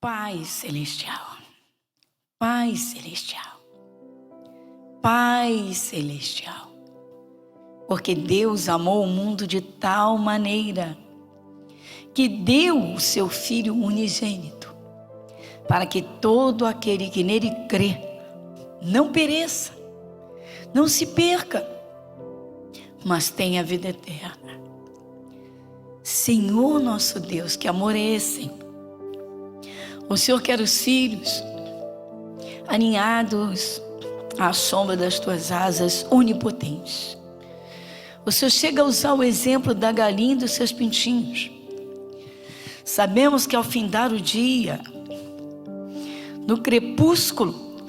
Pai Celestial, Pai Celestial, Pai Celestial, porque Deus amou o mundo de tal maneira que deu o seu Filho unigênito, para que todo aquele que nele crê não pereça, não se perca, mas tenha vida eterna. Senhor nosso Deus, que amor é esse? O Senhor quer os filhos aninhados à sombra das tuas asas onipotentes. O Senhor chega a usar o exemplo da galinha e dos seus pintinhos. Sabemos que ao findar o dia, no crepúsculo,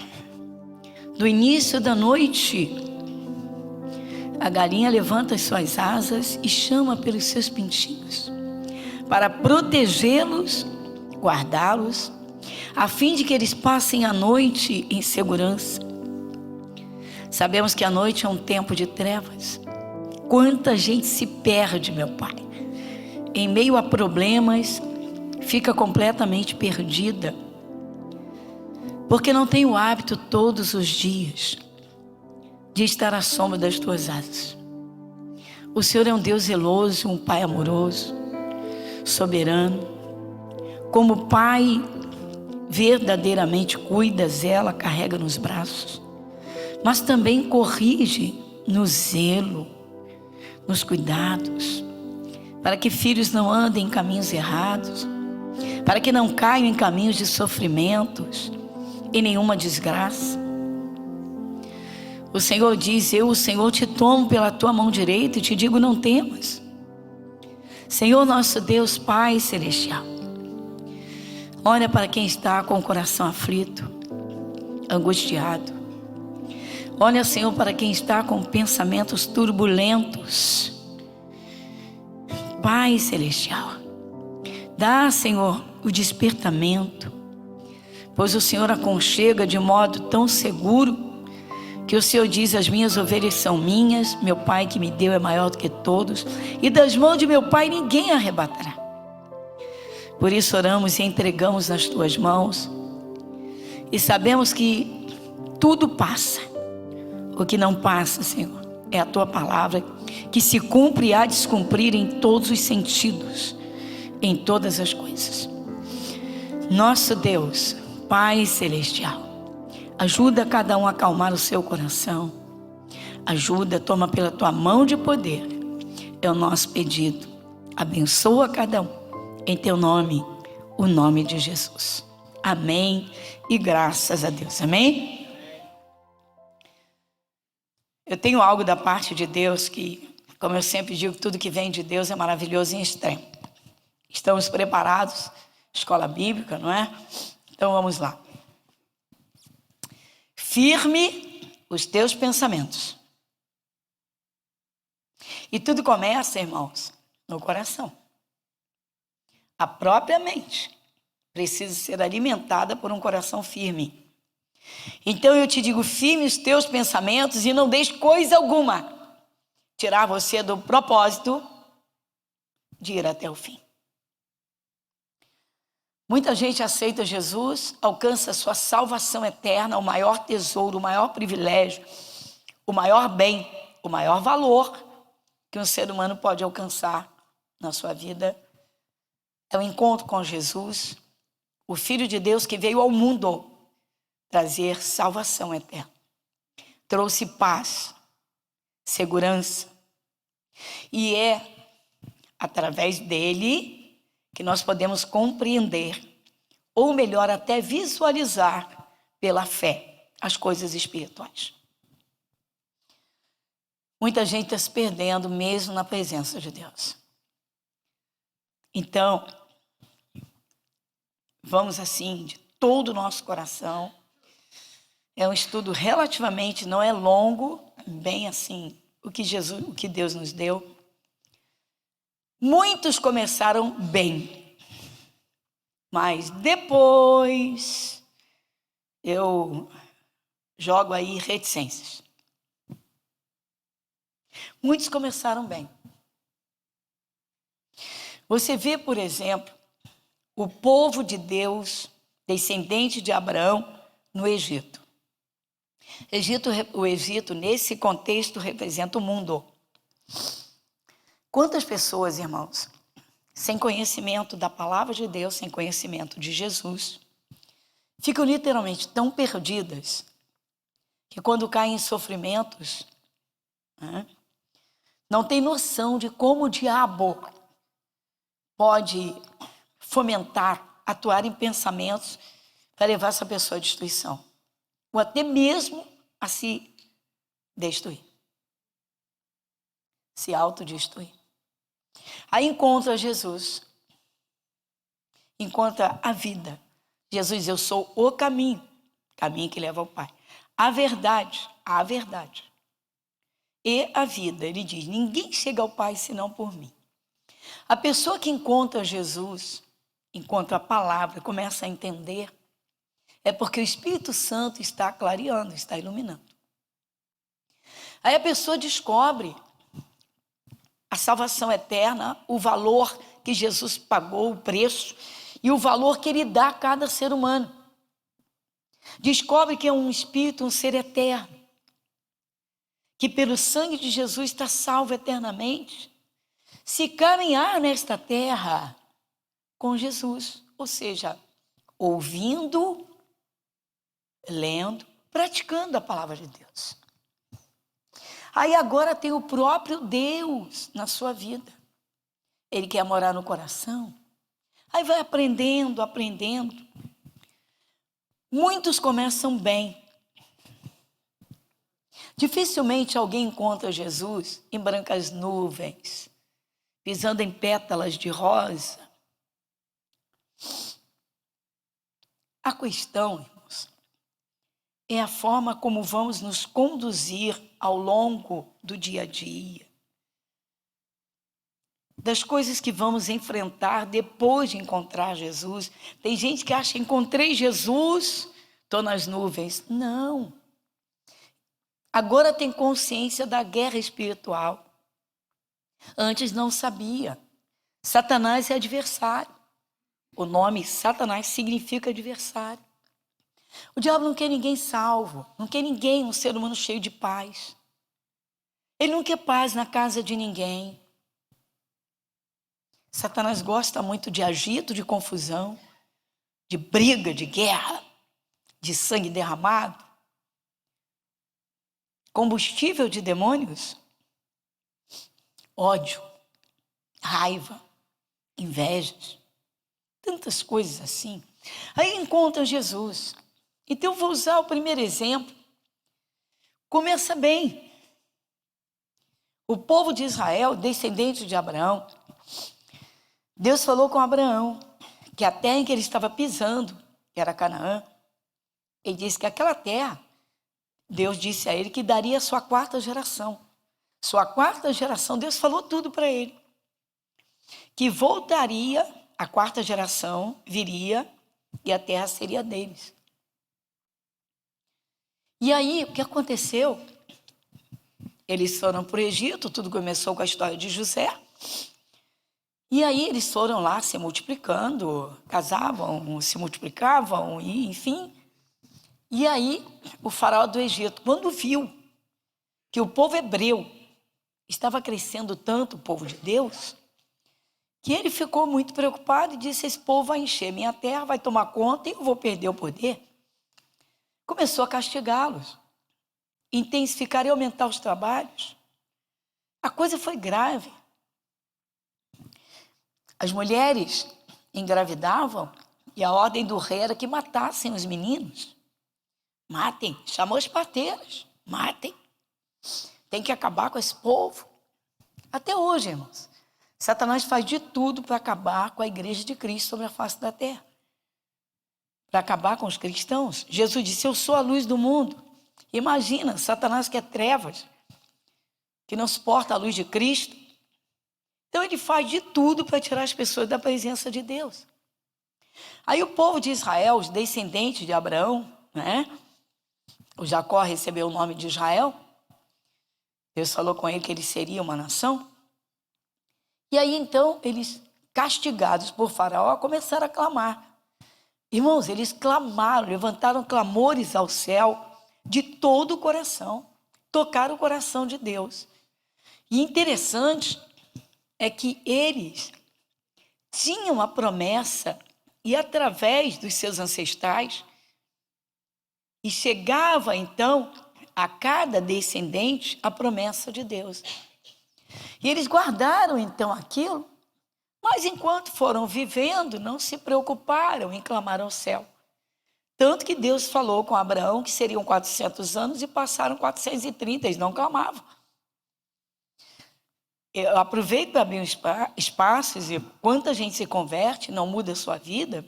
no início da noite, a galinha levanta as suas asas e chama pelos seus pintinhos para protegê-los, guardá-los, a fim de que eles passem a noite em segurança. Sabemos que a noite é um tempo de trevas. Quanta gente se perde, meu Pai, em meio a problemas, fica completamente perdida, porque não tem o hábito todos os dias de estar à sombra das tuas asas. O Senhor é um Deus zeloso, um Pai amoroso, soberano. Como Pai, verdadeiramente cuida, zela, carrega nos braços, mas também corrige no zelo, nos cuidados, para que filhos não andem em caminhos errados, para que não caiam em caminhos de sofrimentos, em nenhuma desgraça. O Senhor diz: eu, o Senhor, te tomo pela tua mão direita e te digo: não temas. Senhor nosso Deus, Pai Celestial, olha para quem está com o coração aflito, angustiado. Olha, Senhor, para quem está com pensamentos turbulentos. Pai Celestial, dá, Senhor, o despertamento, pois o Senhor aconchega de modo tão seguro que o Senhor diz: as minhas ovelhas são minhas, meu Pai que me deu é maior do que todos, e das mãos de meu Pai ninguém arrebatará. Por isso oramos e entregamos nas tuas mãos, e sabemos que tudo passa. O que não passa, Senhor, é a tua palavra, que se cumpre e há de se cumprir em todos os sentidos, em todas as coisas. Nosso Deus, Pai Celestial, ajuda cada um a acalmar o seu coração. Ajuda, toma pela tua mão de poder. É o nosso pedido. Abençoa cada um. Em teu nome, o nome de Jesus. Amém e graças a Deus. Amém? Eu tenho algo da parte de Deus que, como eu sempre digo, tudo que vem de Deus é maravilhoso em extremo. Estamos preparados? Escola bíblica, não é? Então vamos lá. Firme os teus pensamentos. E tudo começa, irmãos, no coração. A própria mente precisa ser alimentada por um coração firme. Então eu te digo: firme os teus pensamentos e não deixe coisa alguma tirar você do propósito de ir até o fim. Muita gente aceita Jesus, alcança a sua salvação eterna, o maior tesouro, o maior privilégio, o maior bem, o maior valor que um ser humano pode alcançar na sua vida. É o encontro com Jesus, o Filho de Deus que veio ao mundo trazer salvação eterna. Trouxe paz, segurança. E é através dele que nós podemos compreender, ou melhor, até visualizar pela fé as coisas espirituais. Muita gente está se perdendo mesmo na presença de Deus. Então, vamos assim, de todo o nosso coração. É um estudo relativamente, não é longo, bem assim, o que Deus nos deu. Muitos começaram bem, mas depois eu jogo aí reticências. Muitos começaram bem. Você vê, por exemplo, o povo de Deus descendente de Abraão, no Egito. O Egito, nesse contexto, representa o mundo. Quantas pessoas, irmãos, sem conhecimento da palavra de Deus, sem conhecimento de Jesus, ficam literalmente tão perdidas que quando caem em sofrimentos, não tem noção de como o diabo pode fomentar, atuar em pensamentos para levar essa pessoa à destruição, ou até mesmo a se destruir, se autodestruir. Aí encontra Jesus, encontra a vida. Jesus diz: eu sou o caminho que leva ao Pai, a verdade e a vida. Ele diz: ninguém chega ao Pai senão por mim. A pessoa que encontra Jesus, encontra a palavra, começa a entender, é porque o Espírito Santo está clareando, está iluminando. Aí a pessoa descobre a salvação eterna, o valor que Jesus pagou, o preço, e o valor que ele dá a cada ser humano. Descobre que é um espírito, um ser eterno, que pelo sangue de Jesus está salvo eternamente, se caminhar nesta terra com Jesus, ou seja, ouvindo, lendo, praticando a palavra de Deus. Aí agora tem o próprio Deus na sua vida. Ele quer morar no coração. Aí vai aprendendo. Muitos começam bem. Dificilmente alguém encontra Jesus em brancas nuvens, pisando em pétalas de rosa. A questão, irmãos, é a forma como vamos nos conduzir ao longo do dia a dia, das coisas que vamos enfrentar depois de encontrar Jesus. Tem gente que acha: encontrei Jesus, estou nas nuvens. Não. Agora tem consciência da guerra espiritual. Antes não sabia. Satanás é adversário. O nome Satanás significa adversário. O diabo não quer ninguém salvo, não quer ninguém, um ser humano cheio de paz. Ele não quer paz na casa de ninguém. Satanás gosta muito de agito, de confusão, de briga, de guerra, de sangue derramado. Combustível de demônios: ódio, raiva, invejas, tantas coisas assim. Aí encontra Jesus. Então eu vou usar o primeiro exemplo. Começa bem. O povo de Israel, descendente de Abraão, Deus falou com Abraão que a terra em que ele estava pisando, que era Canaã, ele disse que aquela terra, Deus disse a ele que daria a sua quarta geração. Sua quarta geração, Deus falou tudo para ele. Que voltaria, a quarta geração viria e a terra seria deles. E aí, o que aconteceu? Eles foram para o Egito, tudo começou com a história de José. E aí eles foram lá se multiplicando, casavam, se multiplicavam, e enfim. E aí o faraó do Egito, quando viu que o povo hebreu estava crescendo tanto, o povo de Deus, que ele ficou muito preocupado e disse: esse povo vai encher minha terra, vai tomar conta e eu vou perder o poder. Começou a castigá-los, intensificar e aumentar os trabalhos. A coisa foi grave. As mulheres engravidavam e a ordem do rei era que matassem os meninos. Matem, chamou as parteiras, matem. Tem que acabar com esse povo. Até hoje, irmãos, Satanás faz de tudo para acabar com a igreja de Cristo sobre a face da terra. Para acabar com os cristãos. Jesus disse: eu sou a luz do mundo. Imagina, Satanás quer trevas, que não suporta a luz de Cristo. Então ele faz de tudo para tirar as pessoas da presença de Deus. Aí o povo de Israel, os descendentes de Abraão, o Jacó recebeu o nome de Israel. Deus falou com ele que ele seria uma nação. E aí então eles, castigados por Faraó, começaram a clamar: Irmãos, eles clamaram, levantaram clamores ao céu de todo o coração, tocaram o coração de Deus. E interessante é que eles tinham a promessa e através dos seus ancestrais, e chegava então a cada descendente a promessa de Deus. E eles guardaram então aquilo, mas enquanto foram vivendo, não se preocuparam em clamar ao céu. Tanto que Deus falou com Abraão que seriam 400 anos e passaram 430, eles não clamavam. Eu aproveito para abrir espaços e quanta gente se converte, não muda a sua vida,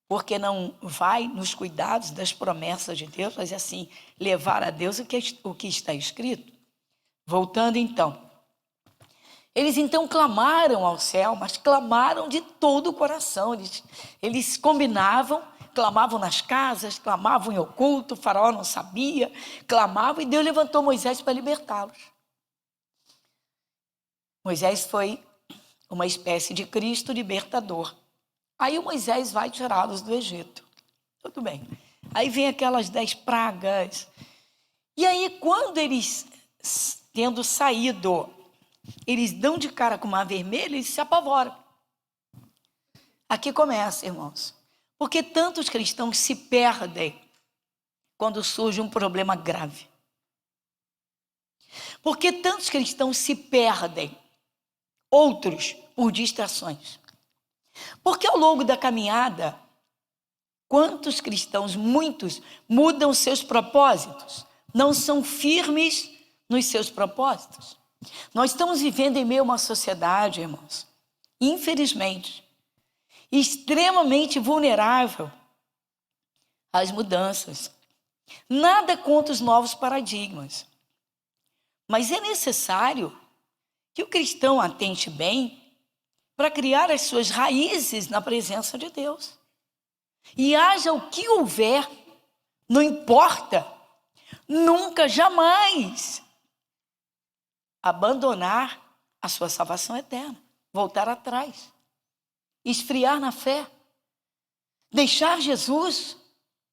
porque não vai nos cuidados das promessas de Deus, mas assim, levar a Deus o que está escrito. Voltando então. Eles então clamaram ao céu, mas clamaram de todo o coração. Eles combinavam, clamavam nas casas, clamavam em oculto, o faraó não sabia, clamavam, e Deus levantou Moisés para libertá-los. Moisés foi uma espécie de Cristo libertador. Aí o Moisés vai tirá-los do Egito. Tudo bem. Aí vem aquelas 10 pragas. E aí, quando eles, tendo saído, eles dão de cara com o mar vermelho, eles se apavoram. Aqui começa, irmãos. Porque tantos cristãos se perdem quando surge um problema grave. Porque tantos cristãos se perdem, outros por distrações. Porque ao longo da caminhada, quantos cristãos, muitos, mudam seus propósitos, não são firmes nos seus propósitos. Nós estamos vivendo em meio a uma sociedade, irmãos, infelizmente, extremamente vulnerável às mudanças. Nada contra os novos paradigmas, mas é necessário que o cristão atente bem para criar as suas raízes na presença de Deus. E haja o que houver, não importa, nunca, jamais abandonar a sua salvação eterna, voltar atrás, esfriar na fé, deixar Jesus,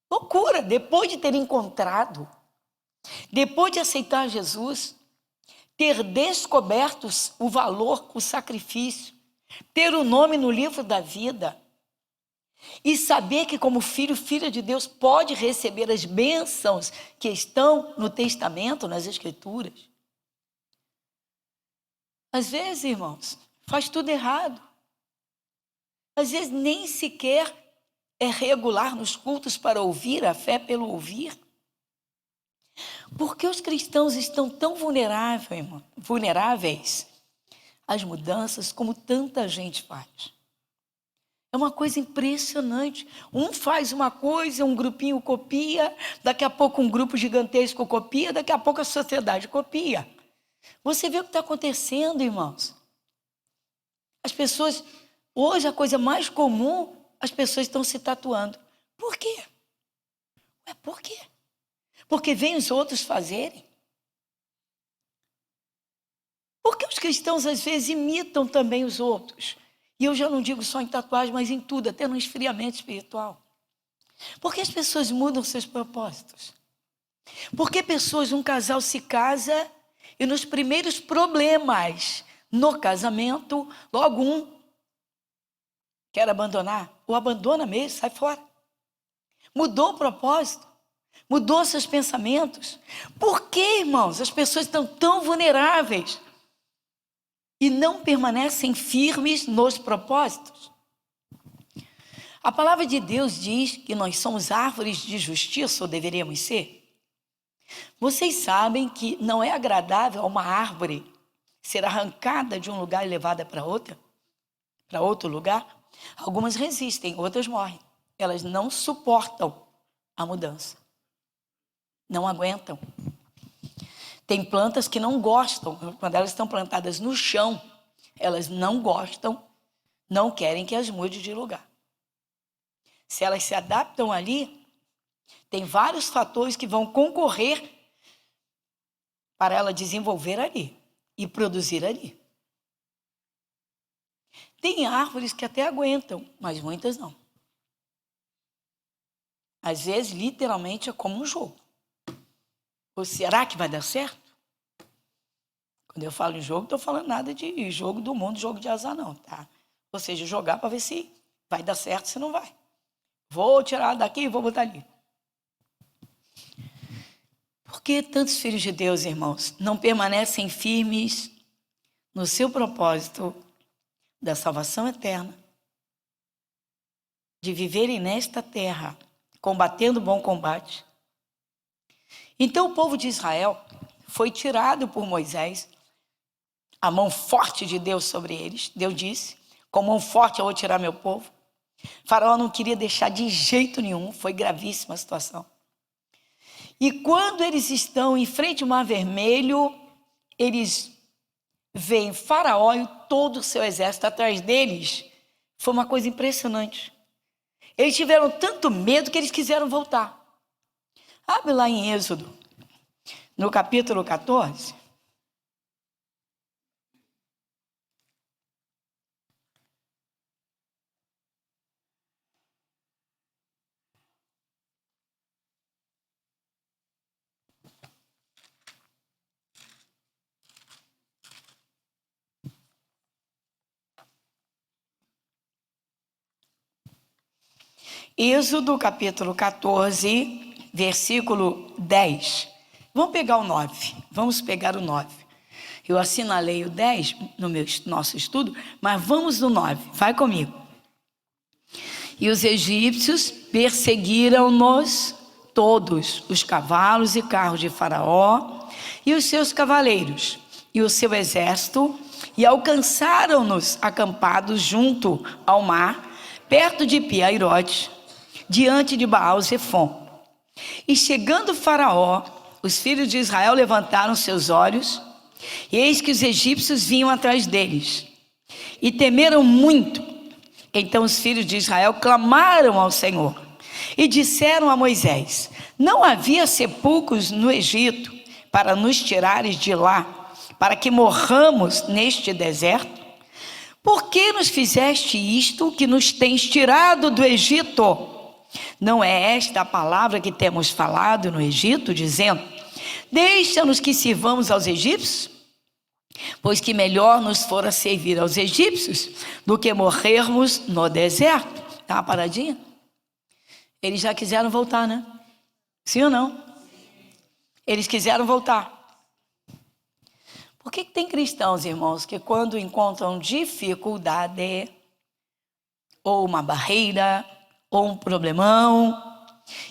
loucura, depois de ter encontrado, depois de aceitar Jesus, ter descoberto o valor, o sacrifício, ter o nome no livro da vida e saber que como filho, filha de Deus, pode receber as bênçãos que estão no testamento, nas escrituras. Às vezes, irmãos, faz tudo errado. Às vezes nem sequer é regular nos cultos para ouvir, a fé pelo ouvir. Porque os cristãos estão tão vulneráveis às mudanças como tanta gente faz. É uma coisa impressionante. Um faz uma coisa, um grupinho copia, daqui a pouco um grupo gigantesco copia, daqui a pouco a sociedade copia. Você vê o que está acontecendo, irmãos? As pessoas, hoje a coisa mais comum, as pessoas estão se tatuando. Por quê? Por quê? Porque vêm os outros fazerem. Porque os cristãos às vezes imitam também os outros. E eu já não digo só em tatuagem, mas em tudo, até no esfriamento espiritual. Porque as pessoas mudam seus propósitos. Porque um casal se casa e nos primeiros problemas no casamento, logo um quer abandonar, ou abandona mesmo, sai fora. Mudou o propósito, mudou seus pensamentos. Por que, irmãos, as pessoas estão tão vulneráveis e não permanecem firmes nos propósitos? A palavra de Deus diz que nós somos árvores de justiça, ou deveríamos ser. Vocês sabem que não é agradável a uma árvore ser arrancada de um lugar e levada para outro lugar. Algumas resistem, outras morrem. Elas não suportam a mudança. Não aguentam. Tem plantas que não gostam, quando elas estão plantadas no chão, elas não gostam, não querem que as mude de lugar. Se elas se adaptam ali, tem vários fatores que vão concorrer para ela desenvolver ali e produzir ali. Tem árvores que até aguentam, mas muitas não. Às vezes, literalmente, é como um jogo. Ou será que vai dar certo? Quando eu falo em jogo, não estou falando nada de jogo do mundo, jogo de azar, não, tá? Ou seja, jogar para ver se vai dar certo, se não vai. Vou tirar daqui e vou botar ali. Por que tantos filhos de Deus, irmãos, não permanecem firmes no seu propósito da salvação eterna, de viverem nesta terra, combatendo o bom combate? Então o povo de Israel foi tirado por Moisés, a mão forte de Deus sobre eles. Deus disse, com mão forte eu vou tirar meu povo. Faraó não queria deixar de jeito nenhum, foi gravíssima a situação. E quando eles estão em frente ao Mar Vermelho, eles veem Faraó e todo o seu exército atrás deles. Foi uma coisa impressionante. Eles tiveram tanto medo que eles quiseram voltar. Abre lá em Êxodo, no capítulo 14. Êxodo capítulo 14, versículo 10. Vamos pegar o 9. Vamos pegar o 9. Eu assinalei o 10 no nosso estudo, mas vamos no 9. Vai comigo. E os egípcios perseguiram-nos todos, os cavalos e carros de Faraó, e os seus cavaleiros, e o seu exército, e alcançaram-nos acampados junto ao mar, perto de Pi-Hahirote, diante de Baal-Zefon. E chegando Faraó, os filhos de Israel levantaram seus olhos, e eis que os egípcios vinham atrás deles, e temeram muito. Então os filhos de Israel clamaram ao Senhor, e disseram a Moisés: não havia sepulcros no Egito, para nos tirares de lá, para que morramos neste deserto? Por que nos fizeste isto, que nos tens tirado do Egito? Não é esta a palavra que temos falado no Egito, dizendo: deixa-nos que sirvamos aos egípcios? Pois que melhor nos fora servir aos egípcios do que morrermos no deserto. Tá uma paradinha? Eles já quiseram voltar, né? Sim ou não? Eles quiseram voltar. Por que tem cristãos, irmãos, que quando encontram dificuldade, ou uma barreira, ou um problemão,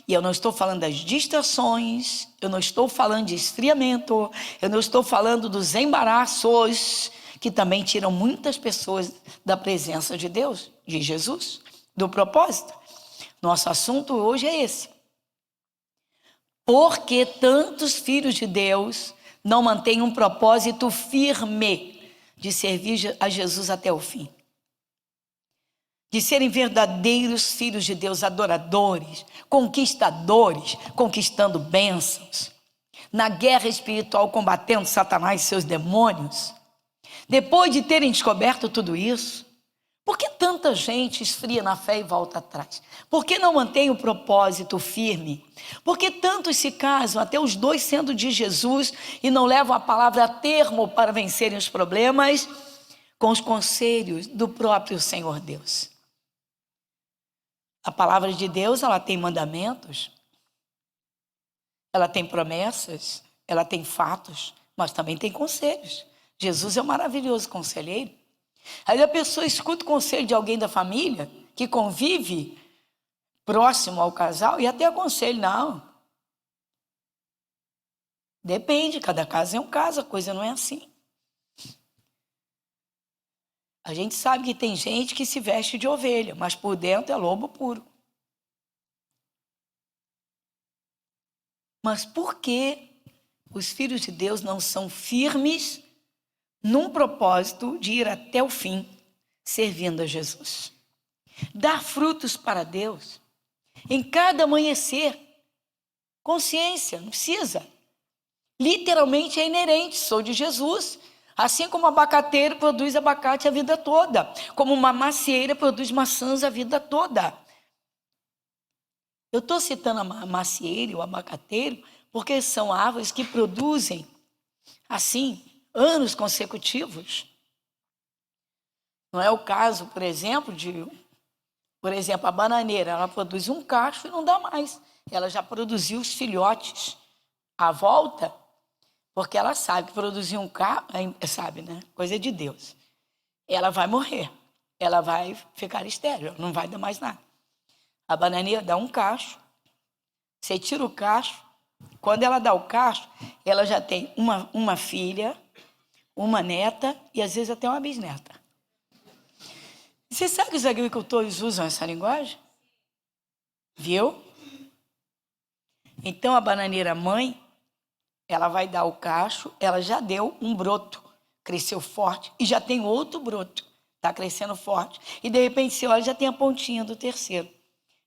e eu não estou falando das distrações, eu não estou falando de esfriamento, eu não estou falando dos embaraços, que também tiram muitas pessoas da presença de Deus, de Jesus, do propósito. Nosso assunto hoje é esse. Por que tantos filhos de Deus não mantêm um propósito firme de servir a Jesus até o fim? De serem verdadeiros filhos de Deus, adoradores, conquistadores, conquistando bênçãos, na guerra espiritual combatendo Satanás e seus demônios. Depois de terem descoberto tudo isso, por que tanta gente esfria na fé e volta atrás? Por que não mantém o propósito firme? Por que tantos se casam, até os dois sendo de Jesus, e não levam a palavra a termo para vencerem os problemas com os conselhos do próprio Senhor Deus? A palavra de Deus, ela tem mandamentos, ela tem promessas, ela tem fatos, mas também tem conselhos. Jesus é um maravilhoso conselheiro. Aí a pessoa escuta o conselho de alguém da família, que convive próximo ao casal, e até aconselha: não. Depende, cada caso é um caso, a coisa não é assim. A gente sabe que tem gente que se veste de ovelha, mas por dentro é lobo puro. Mas por que os filhos de Deus não são firmes num propósito de ir até o fim, servindo a Jesus? Dar frutos para Deus em cada amanhecer. Consciência, não precisa. Literalmente é inerente, sou de Jesus. Assim como o abacateiro produz abacate a vida toda, como uma macieira produz maçãs a vida toda. Eu estou citando a macieira e o abacateiro porque são árvores que produzem, assim, anos consecutivos. Não é o caso, por exemplo, a bananeira. Ela produz um cacho e não dá mais. Ela já produziu os filhotes à volta, porque ela sabe que produzir um cacho, sabe, né? Coisa de Deus. Ela vai morrer. Ela vai ficar estéril, não vai dar mais nada. A bananeira dá um cacho, você tira o cacho, quando ela dá o cacho, ela já tem uma filha, uma neta e às vezes até uma bisneta. Você sabe que os agricultores usam essa linguagem? Viu? Então a bananeira mãe, ela vai dar o cacho, ela já deu um broto, cresceu forte e já tem outro broto, está crescendo forte. E de repente você olha, já tem a pontinha do terceiro.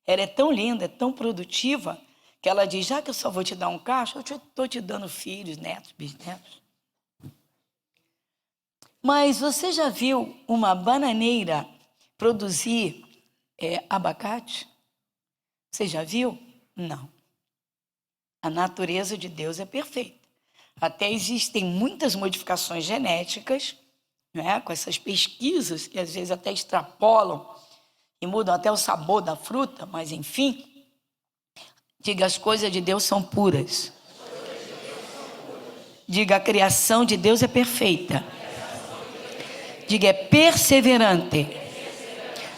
Ela é tão linda, é tão produtiva, que ela diz, já que eu só vou te dar um cacho, eu estou te dando filhos, netos, bisnetos. Mas você já viu uma bananeira produzir abacate? Você já viu? Não. A natureza de Deus é perfeita. Até existem muitas modificações genéticas, né, com essas pesquisas que às vezes até extrapolam e mudam até o sabor da fruta, mas enfim, diga, as coisas de Deus são puras. Diga, a criação de Deus é perfeita. Diga, é perseverante.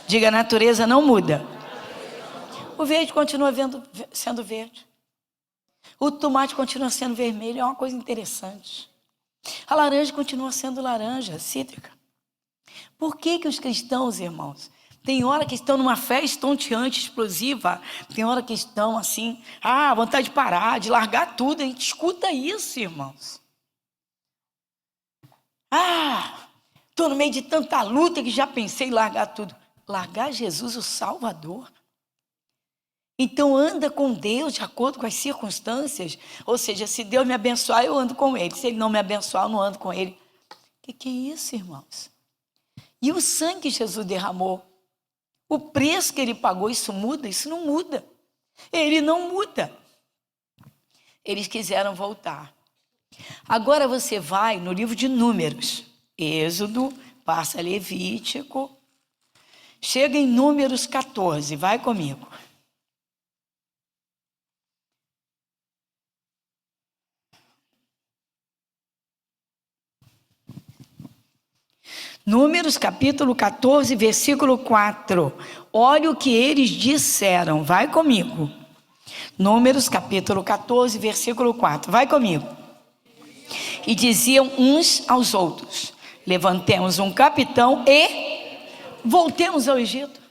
Diga, a natureza não muda. O verde continua sendo verde. O tomate continua sendo vermelho, é uma coisa interessante. A laranja continua sendo laranja, cítrica. Por que os cristãos, irmãos, tem hora que estão numa fé estonteante, explosiva, tem hora que estão assim, vontade de parar, de largar tudo, a gente escuta isso, irmãos. Estou no meio de tanta luta que já pensei em largar tudo. Largar Jesus, o Salvador? Então anda com Deus de acordo com as circunstâncias. Ou seja, se Deus me abençoar, eu ando com Ele. Se Ele não me abençoar, eu não ando com Ele. O que é isso, irmãos? E o sangue que Jesus derramou, o preço que Ele pagou, isso muda? Isso não muda. Ele não muda. Eles quiseram voltar. Agora você vai no livro de Números, Êxodo, passa Levítico, chega em Números 14, vai comigo. Números capítulo 14, versículo 4. Olha o que eles disseram, vai comigo. Números capítulo 14, versículo 4, vai comigo. E diziam uns aos outros, levantemos um capitão e voltemos ao Egito.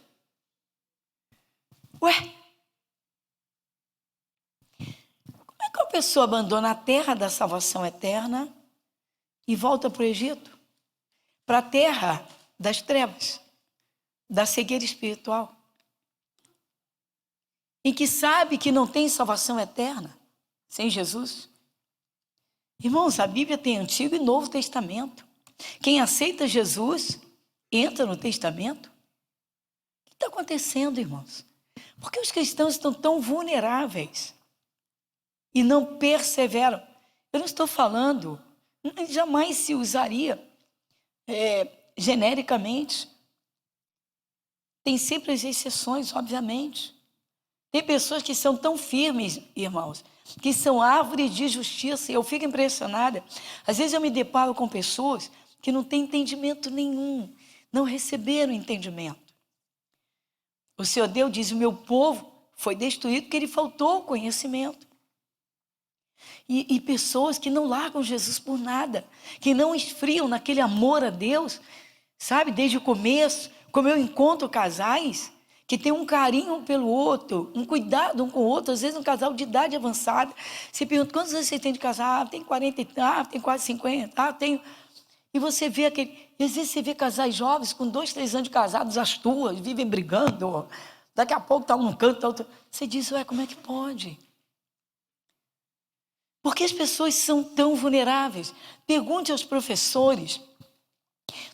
Ué? Como é que uma pessoa abandona a terra da salvação eterna e volta para o Egito? Para a terra das trevas, da cegueira espiritual, em que sabe que não tem salvação eterna sem Jesus. Irmãos, a Bíblia tem Antigo e Novo Testamento. Quem aceita Jesus entra no Testamento. O que está acontecendo, irmãos? Por que os cristãos estão tão vulneráveis e não perseveram? Eu não estou falando, jamais se usaria genericamente. Tem sempre as exceções, obviamente. Tem pessoas que são tão firmes, irmãos, que são árvores de justiça, e eu fico impressionada. Às vezes eu me deparo com pessoas que não têm entendimento nenhum, não receberam entendimento. O Senhor Deus diz, o meu povo foi destruído porque ele faltou conhecimento. E pessoas que não largam Jesus por nada, que não esfriam naquele amor a Deus, sabe, desde o começo, como eu encontro casais que tem um carinho um pelo outro, um cuidado um com o outro, às vezes um casal de idade avançada. Você pergunta, quantos anos você tem de casar? Tem 40, tem quase 50, tenho... E você vê aquele... E às vezes você vê casais jovens com 2, 3 anos de casados, as tuas, vivem brigando, daqui a pouco está um num canto, tá outro... Você diz, como é que pode? Por que as pessoas são tão vulneráveis? Pergunte aos professores,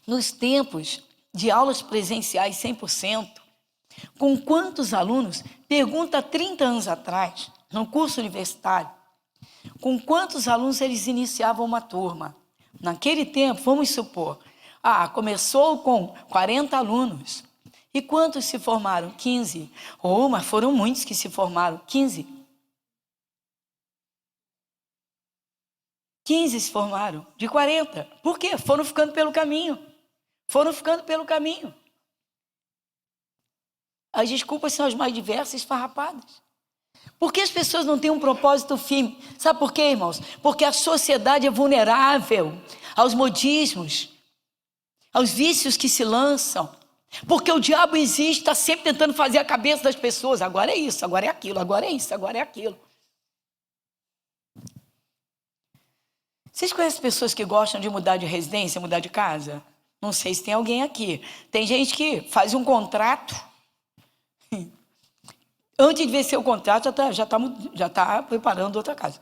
nos tempos de aulas presenciais 100%, com quantos alunos Pergunta há 30 anos atrás, no curso universitário, com quantos alunos eles iniciavam uma turma. Naquele tempo, vamos supor, começou com 40 alunos. E quantos se formaram? 15. Mas foram muitos que se formaram. 15. 15 se formaram, de 40. Por quê? Foram ficando pelo caminho. As desculpas são as mais diversas e esfarrapadas. Por que as pessoas não têm um propósito firme? Sabe por quê, irmãos? Porque a sociedade é vulnerável aos modismos, aos vícios que se lançam. Porque o diabo existe, está sempre tentando fazer a cabeça das pessoas. Agora é isso, agora é aquilo, agora é isso, agora é aquilo. Vocês conhecem pessoas que gostam de mudar de residência, mudar de casa? Não sei se tem alguém aqui. Tem gente que faz um contrato. Antes de vencer o contrato, já tá preparando outra casa.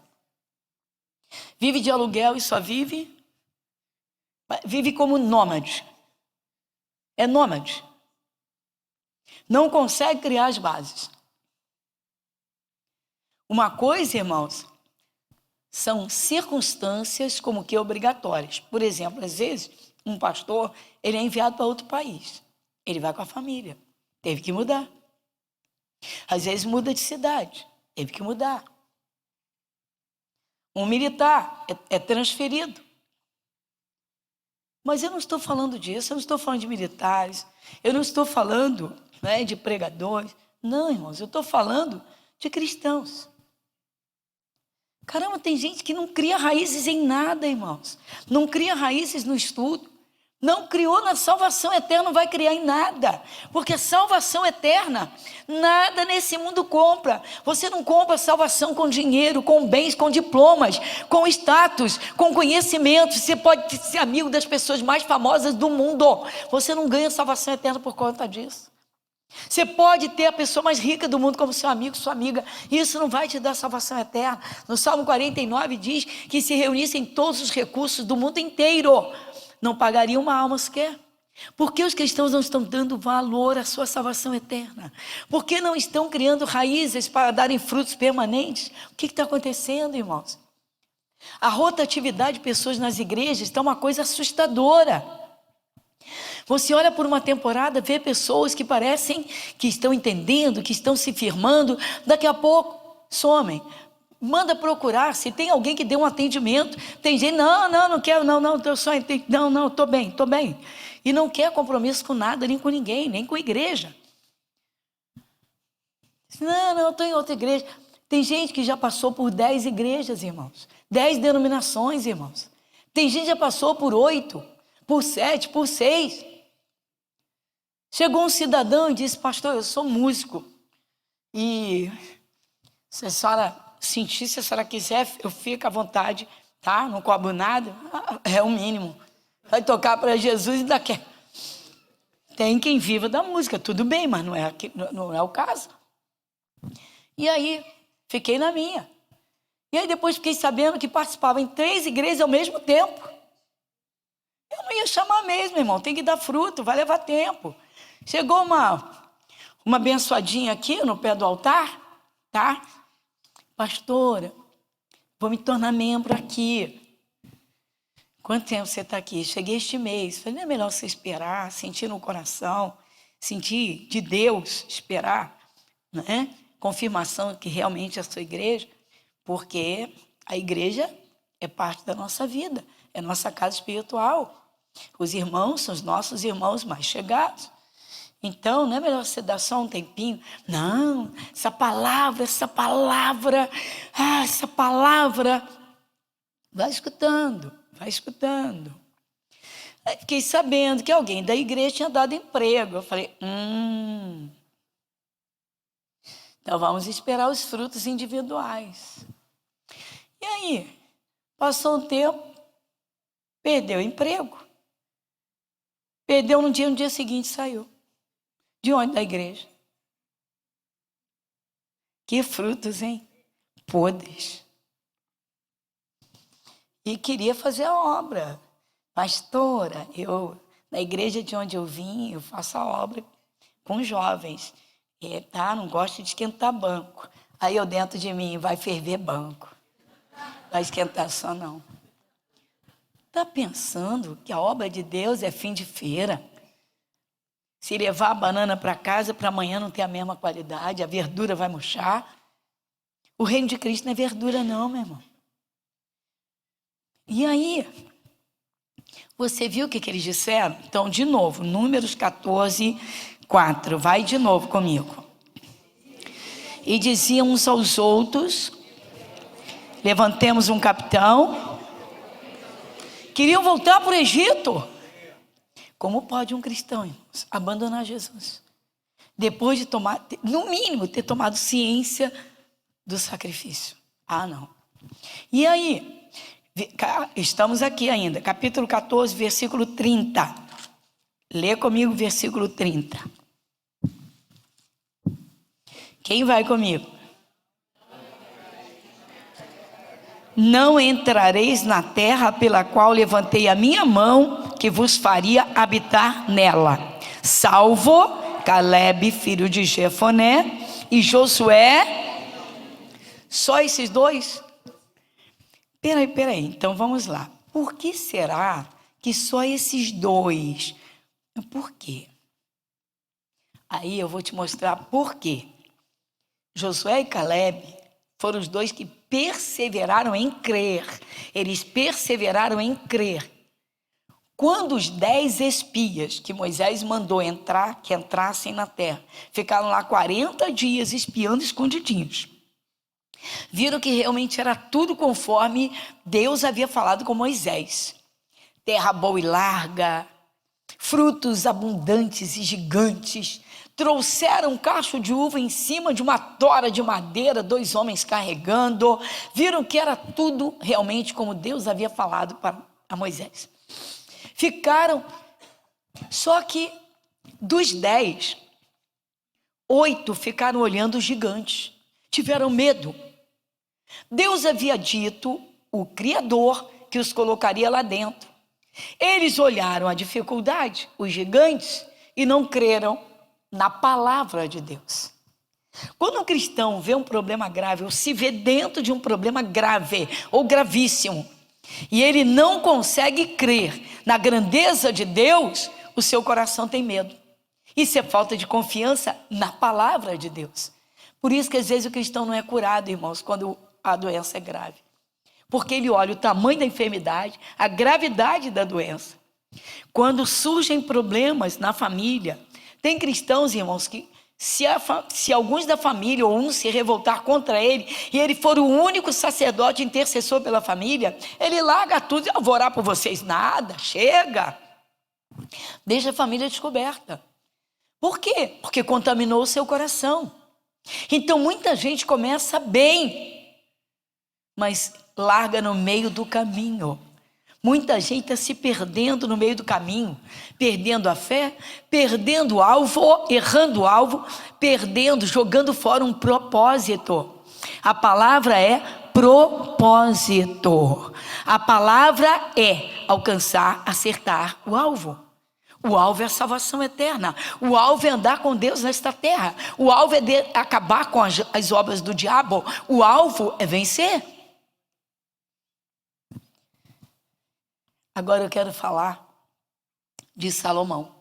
Vive de aluguel e só vive como nômade. É nômade. Não consegue criar as bases. Uma coisa, irmãos, são circunstâncias como que obrigatórias. Por exemplo, às vezes, um pastor, ele é enviado para outro país. Ele vai com a família. Teve que mudar. Às vezes muda de cidade. Teve que mudar. Um militar é transferido. Mas eu não estou falando disso, eu não estou falando de militares, eu não estou falando, de pregadores. Não, irmãos, eu estou falando de cristãos. Caramba, tem gente que não cria raízes em nada, irmãos. Não cria raízes no estudo. Não criou na salvação eterna, não vai criar em nada. Porque a salvação eterna, nada nesse mundo compra. Você não compra salvação com dinheiro, com bens, com diplomas, com status, com conhecimento. Você pode ser amigo das pessoas mais famosas do mundo. Você não ganha salvação eterna por conta disso. Você pode ter a pessoa mais rica do mundo como seu amigo, sua amiga. Isso não vai te dar salvação eterna. No Salmo 49 diz que se reunissem todos os recursos do mundo inteiro, não pagaria uma alma sequer. Por que os cristãos não estão dando valor à sua salvação eterna? Por que não estão criando raízes para darem frutos permanentes? O que está acontecendo, irmãos? A rotatividade de pessoas nas igrejas está uma coisa assustadora. Você olha por uma temporada, vê pessoas que parecem que estão entendendo, que estão se firmando, daqui a pouco somem. Manda procurar, se tem alguém que dê um atendimento. Tem gente, não quero, eu só entendo, não, estou bem. E não quer compromisso com nada, nem com ninguém, nem com a igreja. Não, estou em outra igreja. Tem gente que já passou por 10 igrejas, irmãos. 10 denominações, irmãos. Tem gente que já passou por 8, por 7, por 6. Chegou um cidadão e disse, pastor, eu sou músico. E se a senhora sentir, se a senhora quiser, eu fico à vontade, tá? Não cobro nada, é o mínimo. Vai tocar para Jesus e ainda quer. Tem quem viva da música, tudo bem, mas não é o caso. E aí, fiquei na minha. E aí depois fiquei sabendo que participava em 3 igrejas ao mesmo tempo. Eu não ia chamar mesmo, irmão, tem que dar fruto, vai levar tempo. Chegou uma abençoadinha aqui no pé do altar, tá? Pastora, vou me tornar membro aqui. Quanto tempo você está aqui? Cheguei este mês. Falei, não é melhor você esperar, sentir no coração, sentir de Deus, esperar, né? Confirmação que realmente é a sua igreja, porque a igreja é parte da nossa vida, é nossa casa espiritual. Os irmãos são os nossos irmãos mais chegados. Então, não é melhor você dar só um tempinho? Não, essa palavra. Vai escutando. Aí fiquei sabendo que alguém da igreja tinha dado emprego. Eu falei, então vamos esperar os frutos individuais. E aí, passou um tempo, perdeu o emprego. Perdeu no dia seguinte saiu. De onde? Da igreja. Que frutos, hein? Podres. E queria fazer a obra. Pastora, na igreja de onde eu vim, eu faço a obra com jovens. Tá, não gosto de esquentar banco. Aí eu dentro de mim, vai ferver banco. Vai esquentar só não. Tá pensando que a obra de Deus é fim de feira? Se levar a banana para casa, para amanhã não ter a mesma qualidade, a verdura vai murchar. O reino de Cristo não é verdura não, meu irmão. E aí, você viu o que eles disseram? Então, de novo, Números 14, 4. Vai de novo comigo. E diziam uns aos outros, levantemos um capitão. Queriam voltar para o Egito. Como pode um cristão, irmãos, abandonar Jesus? Depois de tomar, no mínimo, ter tomado ciência do sacrifício. Ah, não. E aí, estamos aqui ainda, capítulo 14, versículo 30. Lê comigo o versículo 30. Quem vai comigo? Não entrareis na terra pela qual levantei a minha mão, que vos faria habitar nela, salvo Caleb, filho de Jefoné, e Josué. Só esses dois? Peraí, então vamos lá. Por que será que só esses dois? Por quê? Aí eu vou te mostrar por quê. Josué e Caleb foram os dois que perseveraram em crer. Eles perseveraram em crer. Quando os 10 espias que Moisés mandou entrar, que entrassem na terra, ficaram lá 40 dias espiando escondidinhos. Viram que realmente era tudo conforme Deus havia falado com Moisés. Terra boa e larga, frutos abundantes e gigantes. Trouxeram um cacho de uva em cima de uma tora de madeira, 2 homens carregando. Viram que era tudo realmente como Deus havia falado para Moisés. Ficaram, só que dos 10, 8 ficaram olhando os gigantes. Tiveram medo. Deus havia dito, o Criador, que os colocaria lá dentro. Eles olharam a dificuldade, os gigantes, e não creram na palavra de Deus. Quando um cristão vê um problema grave, ou se vê dentro de um problema grave ou gravíssimo, e ele não consegue crer na grandeza de Deus, o seu coração tem medo. Isso é falta de confiança na palavra de Deus. Por isso que às vezes o cristão não é curado, irmãos, quando a doença é grave. Porque ele olha o tamanho da enfermidade, a gravidade da doença. Quando surgem problemas na família, tem cristãos, irmãos, que se alguns da família ou um se revoltar contra ele, e ele for o único sacerdote intercessor pela família, ele larga tudo. Eu vou orar por vocês. Nada, chega. Deixa a família descoberta. Por quê? Porque contaminou o seu coração. Então muita gente começa bem, mas larga no meio do caminho. Muita gente está se perdendo no meio do caminho, perdendo a fé, perdendo o alvo, errando o alvo, perdendo, jogando fora um propósito. A palavra é propósito. A palavra é alcançar, acertar o alvo. O alvo é a salvação eterna. O alvo é andar com Deus nesta terra. O alvo é acabar com as obras do diabo. O alvo é vencer. Agora eu quero falar de Salomão.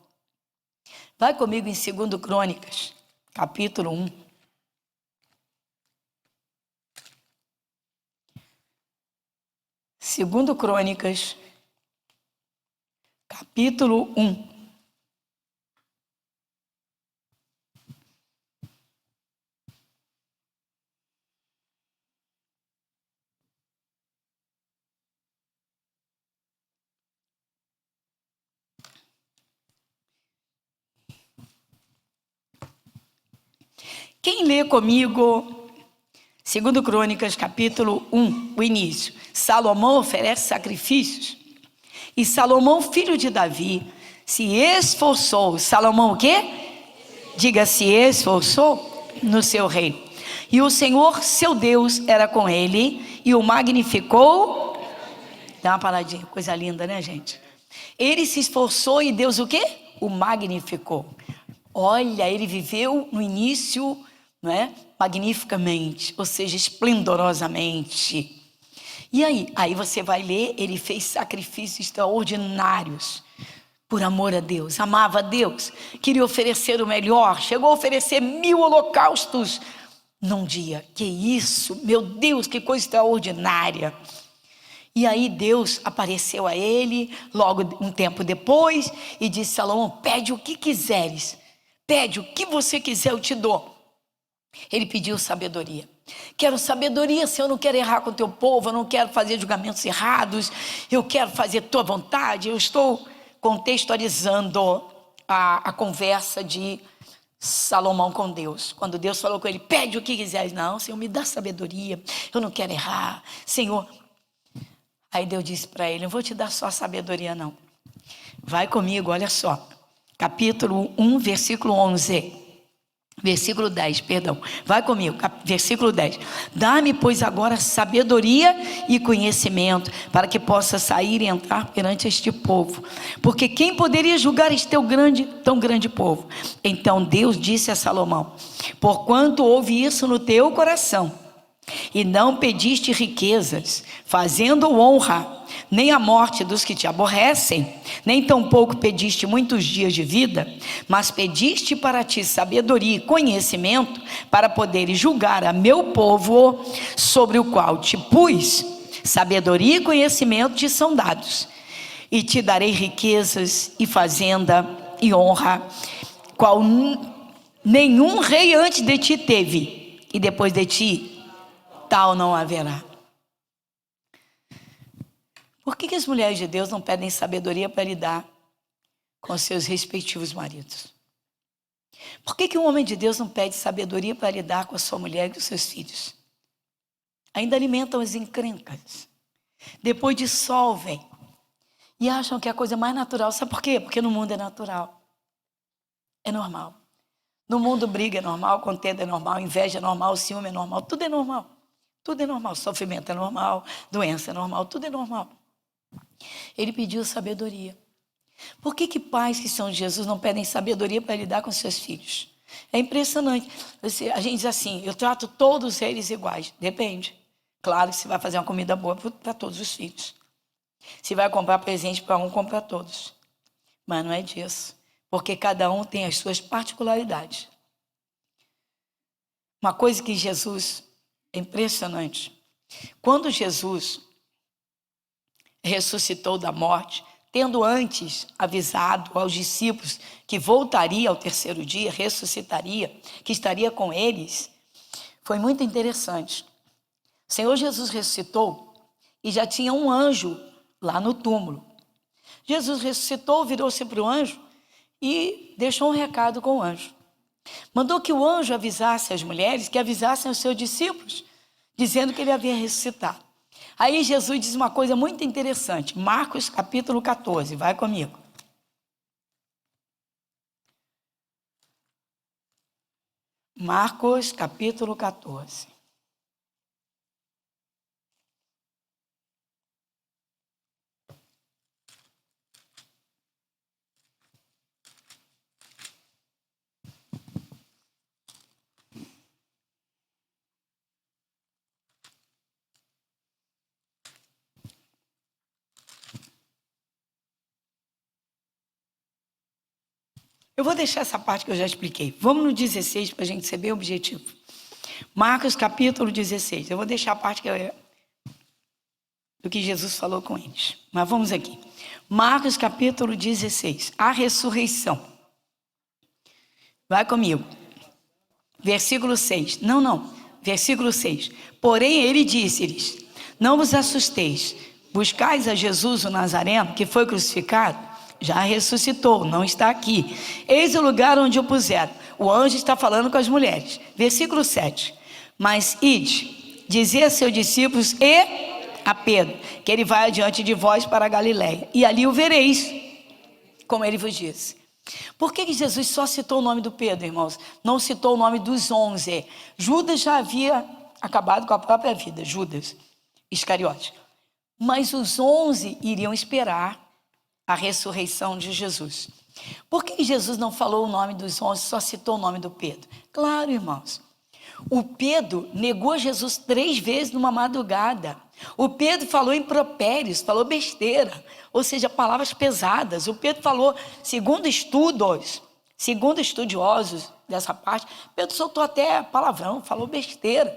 Vai comigo em 2 Crônicas, capítulo 1. Segundo Crônicas, capítulo 1. Quem lê comigo 2 Crônicas, capítulo 1, o início. Salomão oferece sacrifícios. E Salomão, filho de Davi, se esforçou. Salomão o quê? Diga, se esforçou no seu reino. E o Senhor, seu Deus, era com ele e o magnificou. Dá uma paradinha, coisa linda, né, gente? Ele se esforçou e Deus o quê? O magnificou. Olha, ele viveu no início, não é? Magnificamente, ou seja, esplendorosamente. E aí você vai ler, ele fez sacrifícios extraordinários por amor a Deus, amava a Deus, queria oferecer o melhor, chegou a oferecer 1000 holocaustos num dia. Que isso, meu Deus, que coisa extraordinária. E aí Deus apareceu a ele, logo um tempo depois, e disse: Salomão, pede o que quiseres, pede o que você quiser, eu te dou. Ele pediu sabedoria. Quero sabedoria, Senhor, eu não quero errar com o teu povo, eu não quero fazer julgamentos errados, eu quero fazer tua vontade. Eu estou contextualizando a conversa de Salomão com Deus. Quando Deus falou com ele: pede o que quiseres. Não, Senhor, me dá sabedoria, eu não quero errar, Senhor. Aí Deus disse para ele: não vou te dar só sabedoria, não. Vai comigo, olha só. Capítulo 1, versículo 11. Versículo 10, perdão. Vai comigo, versículo 10. Dá-me, pois, agora sabedoria e conhecimento, para que possa sair e entrar perante este povo. Porque quem poderia julgar este tão grande povo? Então Deus disse a Salomão: porquanto houve isso no teu coração, e não pediste riquezas, fazendo honra, nem a morte dos que te aborrecem, nem tampouco pediste muitos dias de vida, mas pediste para ti sabedoria e conhecimento, para poderes julgar a meu povo, sobre o qual te pus. Sabedoria e conhecimento te são dados, e te darei riquezas e fazenda e honra, qual nenhum rei antes de ti teve, e depois de ti tal não haverá. Por que as mulheres de Deus não pedem sabedoria para lidar com seus respectivos maridos? Por que um homem de Deus não pede sabedoria para lidar com a sua mulher e com seus filhos? Ainda alimentam as encrencas, depois dissolvem e acham que é a coisa mais natural. Sabe por quê? Porque no mundo é natural, é normal. No mundo briga é normal, contenda é normal, inveja é normal, ciúme é normal, tudo é normal. Tudo é normal, sofrimento é normal, doença é normal, tudo é normal. Ele pediu sabedoria. Por que pais que são de Jesus não pedem sabedoria para lidar com seus filhos? É impressionante. A gente diz assim: eu trato todos eles iguais. Depende. Claro que se vai fazer uma comida boa para todos os filhos. Se vai comprar presente para um, compra todos. Mas não é disso. Porque cada um tem as suas particularidades. Uma coisa que Jesus... é impressionante. Quando Jesus ressuscitou da morte, tendo antes avisado aos discípulos que voltaria ao terceiro dia, ressuscitaria, que estaria com eles, foi muito interessante. O Senhor Jesus ressuscitou e já tinha um anjo lá no túmulo. Jesus ressuscitou, virou-se para o anjo e deixou um recado com o anjo. Mandou que o anjo avisasse as mulheres, que avisassem os seus discípulos, dizendo que ele havia ressuscitado. Aí Jesus diz uma coisa muito interessante. Marcos capítulo 14, vai comigo. Marcos capítulo 14. Eu vou deixar essa parte que eu já expliquei. Vamos no 16 para a gente ser bem objetivo. Marcos capítulo 16. Eu vou deixar a parte do que Jesus falou com eles. Mas vamos aqui. Marcos capítulo 16. A ressurreição. Vai comigo. Versículo 6. Não. Versículo 6. Porém ele disse-lhes: não vos assusteis. Buscais a Jesus o Nazareno, que foi crucificado. Já ressuscitou, não está aqui. Eis o lugar onde o puseram. O anjo está falando com as mulheres. Versículo 7. Mas ide, dizei a seus discípulos e a Pedro, que ele vai adiante de vós para a Galiléia, e ali o vereis, como ele vos disse. Por que Jesus só citou o nome do Pedro, irmãos? Não citou o nome dos 11. Judas já havia acabado com a própria vida, Judas Iscariote. Mas os 11 iriam esperar a ressurreição de Jesus. Por que Jesus não falou o nome dos 11, só citou o nome do Pedro? Claro, irmãos. O Pedro negou Jesus 3 vezes numa madrugada. O Pedro falou impropérios, falou besteira, ou seja, palavras pesadas. O Pedro falou, segundo estudiosos dessa parte, Pedro soltou até palavrão, falou besteira.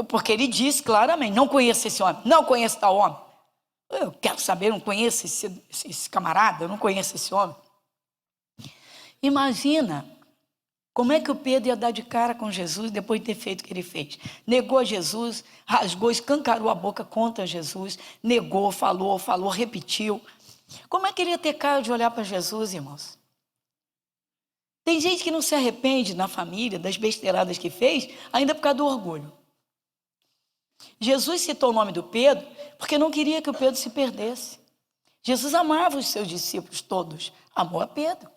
Porque ele disse claramente, não conheço esse homem, não conheço tal homem. Eu quero saber, não conheço esse camarada, eu não conheço esse homem. Imagina como é que o Pedro ia dar de cara com Jesus depois de ter feito o que ele fez. Negou Jesus, rasgou, escancarou a boca contra Jesus, negou, falou, repetiu. Como é que ele ia ter cara de olhar para Jesus, irmãos? Tem gente que não se arrepende na família das besteiradas que fez, ainda por causa do orgulho. Jesus citou o nome do Pedro porque não queria que o Pedro se perdesse. Jesus amava os seus discípulos todos, amou a Pedro.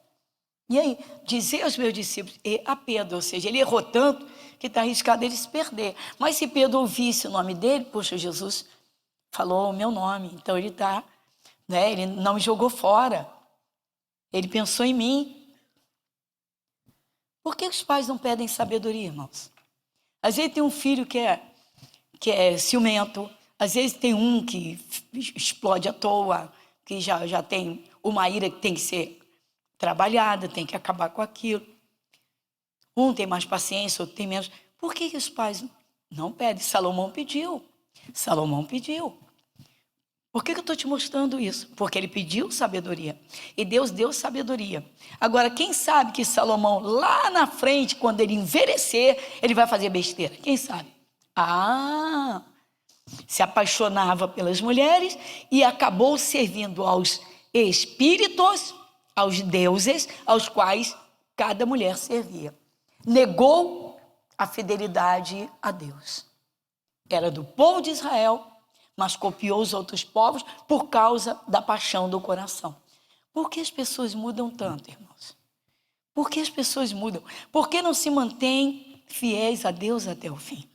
E aí, dizer aos meus discípulos e a Pedro, ou seja, ele errou tanto que está arriscado ele se perder. Mas se Pedro ouvisse o nome dele, poxa, Jesus falou o meu nome, então ele está, né, ele não me jogou fora, ele pensou em mim. Por que os pais não pedem sabedoria, irmãos? Às vezes tem um filho que é ciumento, às vezes tem um que explode à toa, que já tem uma ira que tem que ser trabalhada, tem que acabar com aquilo. Um tem mais paciência, outro tem menos. Por que os pais não pedem? Salomão pediu. Por que eu estou te mostrando isso? Porque ele pediu sabedoria. E Deus deu sabedoria. Agora, quem sabe que Salomão, lá na frente, quando ele envelhecer, ele vai fazer besteira? Quem sabe? Se apaixonava pelas mulheres e acabou servindo aos espíritos, aos deuses, aos quais cada mulher servia. Negou a fidelidade a Deus. Era do povo de Israel, mas copiou os outros povos por causa da paixão do coração. Por que as pessoas mudam tanto, irmãos? Por que as pessoas mudam? Por que não se mantêm fiéis a Deus até o fim?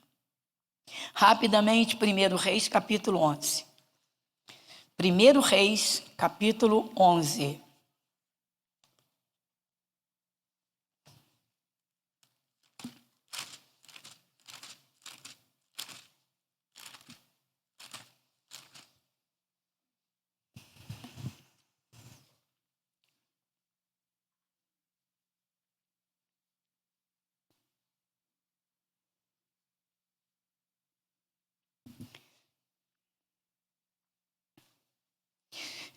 Rapidamente, 1 Reis, capítulo 11. 1 Reis, capítulo 11.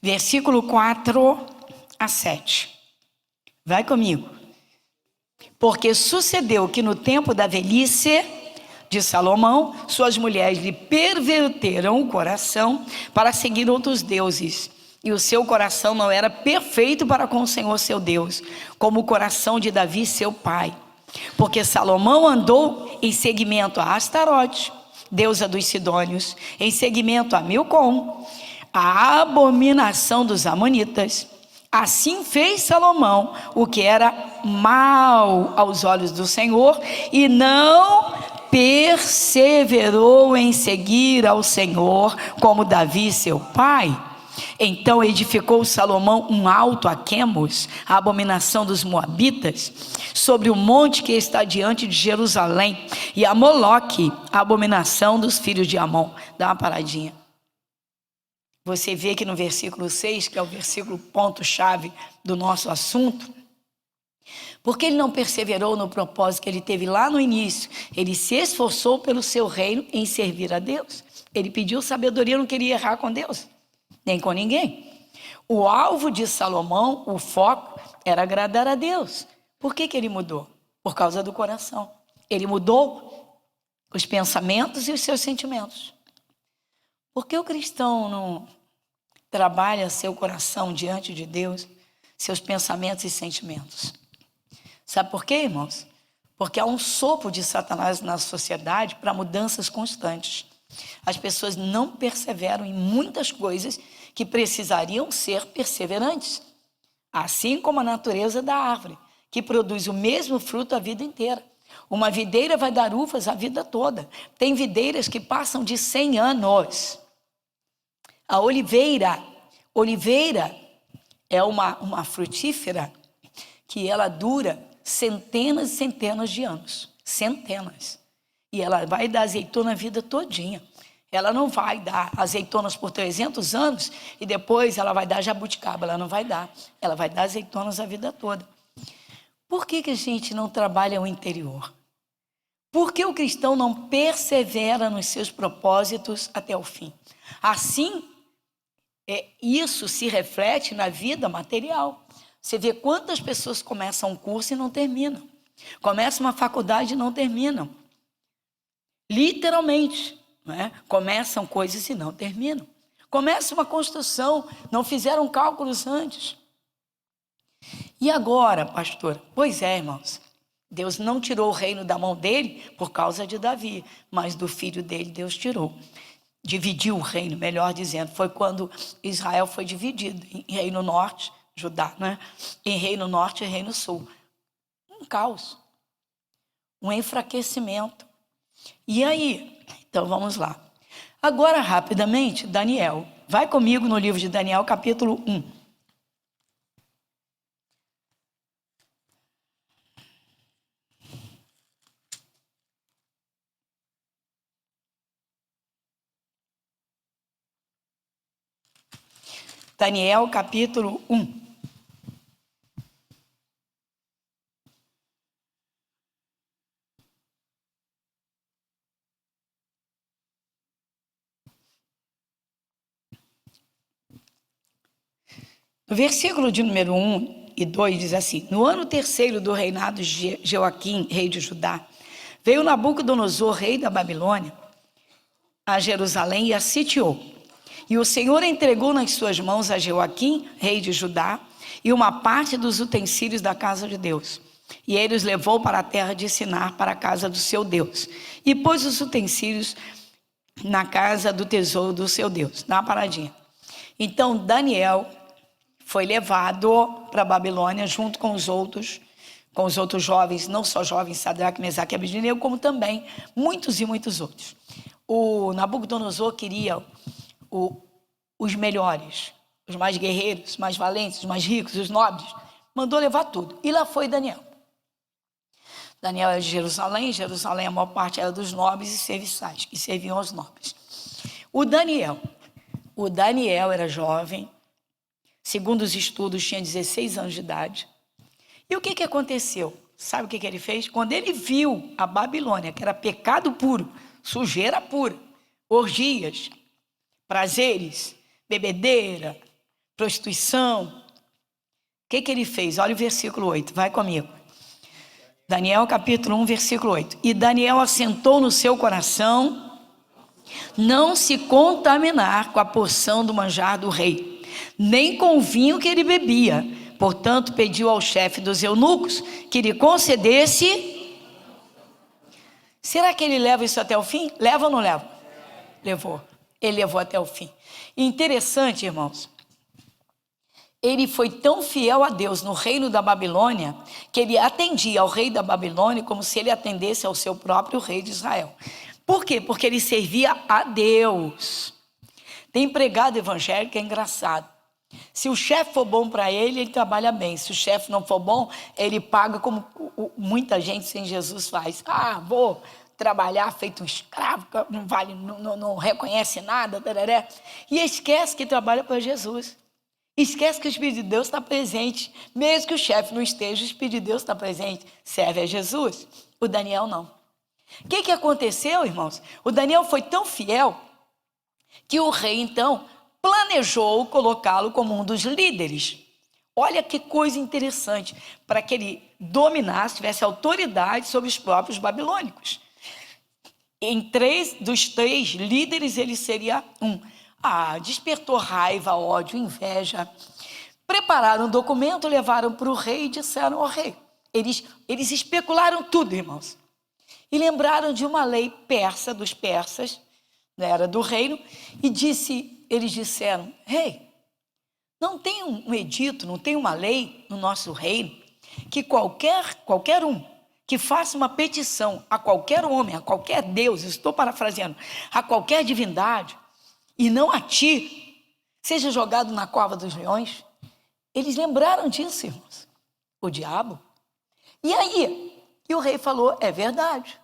Versículo 4 a 7. Vai comigo. Porque sucedeu que no tempo da velhice de Salomão, suas mulheres lhe perverteram o coração para seguir outros deuses. E o seu coração não era perfeito para com o Senhor seu Deus, como o coração de Davi seu pai. Porque Salomão andou em seguimento a Astarote, deusa dos Sidônios, em seguimento a Milcom, a abominação dos amonitas. Assim fez Salomão o que era mal aos olhos do Senhor e não perseverou em seguir ao Senhor como Davi seu pai. Então edificou Salomão um alto a Quemos, a abominação dos moabitas, sobre o monte que está diante de Jerusalém, e a Moloque, a abominação dos filhos de Amon. Dá uma paradinha. Você vê que no versículo 6, que é o versículo ponto-chave do nosso assunto, porque ele não perseverou no propósito que ele teve lá no início, ele se esforçou pelo seu reino em servir a Deus. Ele pediu sabedoria, não queria errar com Deus, nem com ninguém. O alvo de Salomão, o foco, era agradar a Deus. Por que ele mudou? Por causa do coração. Ele mudou os pensamentos e os seus sentimentos. Por que o cristão não trabalha seu coração diante de Deus, seus pensamentos e sentimentos? Sabe por quê, irmãos? Porque há um sopro de Satanás na sociedade para mudanças constantes. As pessoas não perseveram em muitas coisas que precisariam ser perseverantes. Assim como a natureza da árvore, que produz o mesmo fruto a vida inteira. Uma videira vai dar uvas a vida toda. Tem videiras que passam de 100 anos. A oliveira é uma frutífera que ela dura centenas e centenas de anos. Centenas. E ela vai dar azeitona a vida todinha. Ela não vai dar azeitonas por 300 anos e depois ela vai dar jabuticaba. Ela não vai dar. Ela vai dar azeitonas a vida toda. Por que a gente não trabalha o interior? Por que o cristão não persevera nos seus propósitos até o fim? Assim, isso se reflete na vida material. Você vê quantas pessoas começam um curso e não terminam. Começam uma faculdade e não terminam. Literalmente, não é? Começam coisas e não terminam. Começam uma construção, não fizeram cálculos antes. E agora, pastor? Pois é, irmãos. Deus não tirou o reino da mão dele por causa de Davi, mas do filho dele Deus tirou. Dividiu o reino, melhor dizendo. Foi quando Israel foi dividido em reino norte, Judá, né? Em reino norte e reino sul. Um caos. Um enfraquecimento. E aí? Então vamos lá. Agora, rapidamente, Daniel. Vai comigo no livro de Daniel, capítulo 1. Daniel, capítulo 1. No versículo de número 1 e 2 diz assim: no ano terceiro do reinado de Joaquim, rei de Judá, veio Nabucodonosor, rei da Babilônia, a Jerusalém e a sitiou. E o Senhor entregou nas suas mãos a Joaquim, rei de Judá, e uma parte dos utensílios da casa de Deus. E ele os levou para a terra de Sinar, para a casa do seu Deus. E pôs os utensílios na casa do tesouro do seu Deus. Dá uma paradinha. Então Daniel foi levado para a Babilônia junto com os outros jovens, não só jovens, Sadraque, Mesaque e Abednego, como também muitos e muitos outros. O Nabucodonosor queria os melhores, os mais guerreiros, os mais valentes, os mais ricos, os nobres, mandou levar tudo. E lá foi Daniel. Daniel era de Jerusalém, a maior parte era dos nobres e serviçais, que serviam aos nobres. O Daniel era jovem, segundo os estudos, tinha 16 anos de idade. E o que aconteceu? Sabe o que ele fez? Quando ele viu a Babilônia, que era pecado puro, sujeira pura, orgias, prazeres, bebedeira, prostituição, o que ele fez? Olha o versículo 8, vai comigo. Daniel capítulo 1, versículo 8. E Daniel assentou no seu coração não se contaminar com a porção do manjar do rei, nem com o vinho que ele bebia. Portanto, pediu ao chefe dos eunucos que lhe concedesse. Será que ele leva isso até o fim? Leva ou não leva? Levou. Ele levou até o fim. Interessante, irmãos. Ele foi tão fiel a Deus no reino da Babilônia, que ele atendia ao rei da Babilônia como se ele atendesse ao seu próprio rei de Israel. Por quê? Porque ele servia a Deus. Tem empregado evangélico que é engraçado. Se o chefe for bom para ele trabalha bem. Se o chefe não for bom, ele paga como muita gente sem Jesus faz. Vou trabalhar feito um escravo, não vale, não reconhece nada, tararé. E esquece que trabalha para Jesus. Esquece que o Espírito de Deus está presente. Mesmo que o chefe não esteja, o Espírito de Deus está presente. Serve a Jesus. O Daniel não. O que aconteceu, irmãos? O Daniel foi tão fiel que o rei, então, planejou colocá-lo como um dos líderes. Olha que coisa interessante, para que ele dominasse, tivesse autoridade sobre os próprios babilônicos. Dos três líderes, ele seria um. Despertou raiva, ódio, inveja. Prepararam um documento, levaram para o rei e disseram ao rei. Eles especularam tudo, irmãos. E lembraram de uma lei persa, dos persas, na era do reino, e eles disseram: rei, não tem um edito, não tem uma lei no nosso reino que qualquer um que faça uma petição a qualquer homem, a qualquer Deus, estou parafraseando, a qualquer divindade, e não a ti, seja jogado na cova dos leões. Eles lembraram disso, irmãos. O diabo. E aí? E o rei falou, é verdade.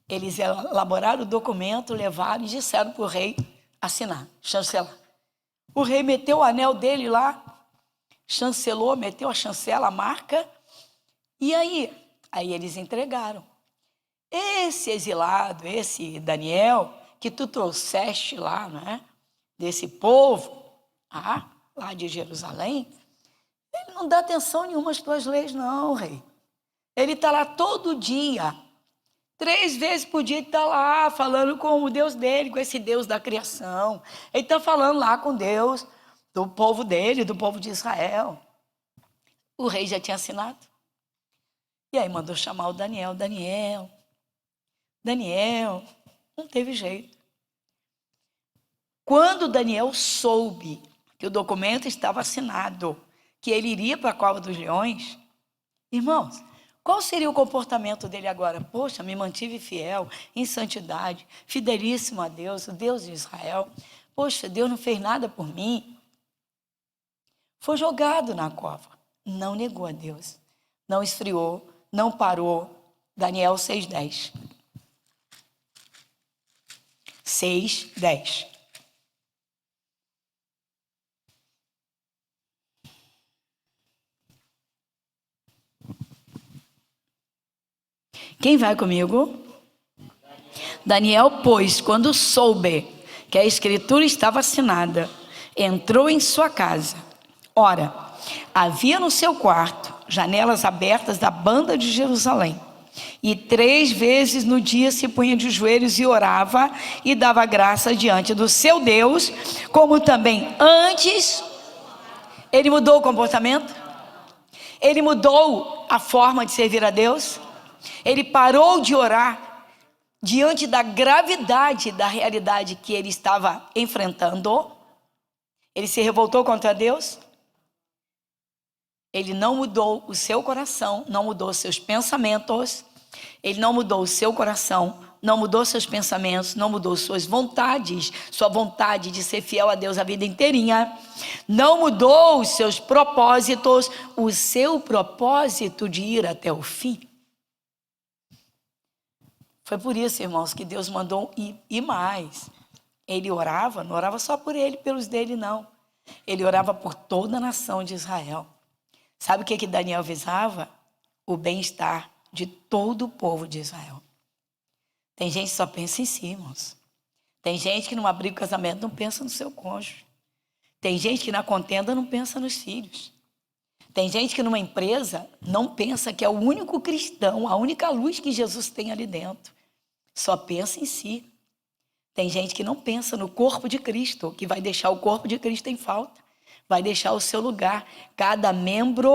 Eles elaboraram o documento, levaram e disseram para o rei assinar, chancelar. O rei meteu o anel dele lá, chancelou, meteu a chancela, a marca. E aí? Aí eles entregaram. Esse exilado, esse Daniel, que tu trouxeste lá, né? Desse povo, lá de Jerusalém, ele não dá atenção nenhuma às tuas leis, não, rei. Ele está lá todo dia, 3 vezes por dia ele está lá falando com o Deus dele, com esse Deus da criação. Ele está falando lá com Deus do povo dele, do povo de Israel. O rei já tinha assinado. E aí mandou chamar o Daniel. Daniel, não teve jeito. Quando Daniel soube que o documento estava assinado, que ele iria para a cova dos leões, irmãos, qual seria o comportamento dele agora? Poxa, me mantive fiel, em santidade, fidelíssimo a Deus, o Deus de Israel. Poxa, Deus não fez nada por mim. Foi jogado na cova. Não negou a Deus. Não esfriou, não parou. Daniel 6:10. 6:10. Quem vai comigo? Daniel, pois, quando soube que a escritura estava assinada, entrou em sua casa. Ora, havia no seu quarto janelas abertas da banda de Jerusalém. E 3 vezes no dia se punha de joelhos e orava e dava graça diante do seu Deus, como também antes. Ele mudou o comportamento? Ele mudou a forma de servir a Deus? Ele parou de orar diante da gravidade da realidade que ele estava enfrentando? Ele se revoltou contra Deus? Ele não mudou o seu coração, não mudou seus pensamentos. Ele não mudou o seu coração, não mudou seus pensamentos, não mudou suas vontades, sua vontade de ser fiel a Deus a vida inteirinha. Não mudou os seus propósitos, o seu propósito de ir até o fim. Foi por isso, irmãos, que Deus mandou ir mais. Ele orava, não orava só por ele, pelos dele, não. Ele orava por toda a nação de Israel. Sabe o que Daniel visava? O bem-estar de todo o povo de Israel. Tem gente que só pensa em si, irmãos. Tem gente que numa briga de casamento não pensa no seu cônjuge. Tem gente que na contenda não pensa nos filhos. Tem gente que numa empresa não pensa que é o único cristão, a única luz que Jesus tem ali dentro. Só pensa em si. Tem gente que não pensa no corpo de Cristo, que vai deixar o corpo de Cristo em falta. Vai deixar o seu lugar. Cada membro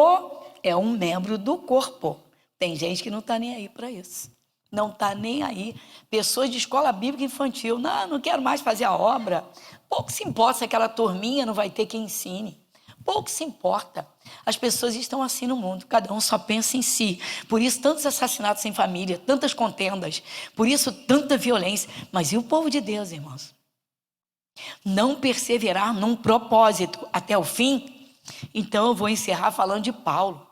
é um membro do corpo. Tem gente que não está nem aí para isso. Não está nem aí. Pessoas de escola bíblica infantil. Não quero mais fazer a obra. Pouco se importa se aquela turminha não vai ter quem ensine. Pouco se importa. As pessoas estão assim no mundo. Cada um só pensa em si. Por isso, tantos assassinatos em família, tantas contendas. Por isso, tanta violência. Mas e o povo de Deus, irmãos? Não perseverar num propósito até o fim? Então, eu vou encerrar falando de Paulo.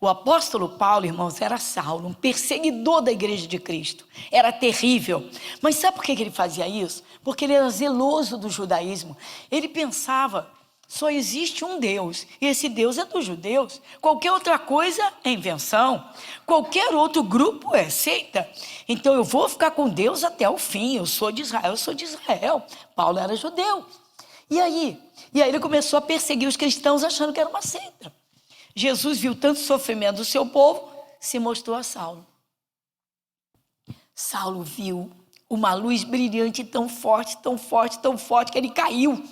O apóstolo Paulo, irmãos, era Saulo, um perseguidor da igreja de Cristo. Era terrível. Mas sabe por que ele fazia isso? Porque ele era zeloso do judaísmo. Ele pensava, só existe um Deus, e esse Deus é dos judeus. Qualquer outra coisa é invenção. Qualquer outro grupo é seita. Então eu vou ficar com Deus até o fim. Eu sou de Israel, eu sou de Israel. Paulo era judeu. E aí ele começou a perseguir os cristãos achando que era uma seita. Jesus viu tanto sofrimento do seu povo, se mostrou a Saulo. Saulo viu uma luz brilhante tão forte, tão forte, tão forte, que ele caiu.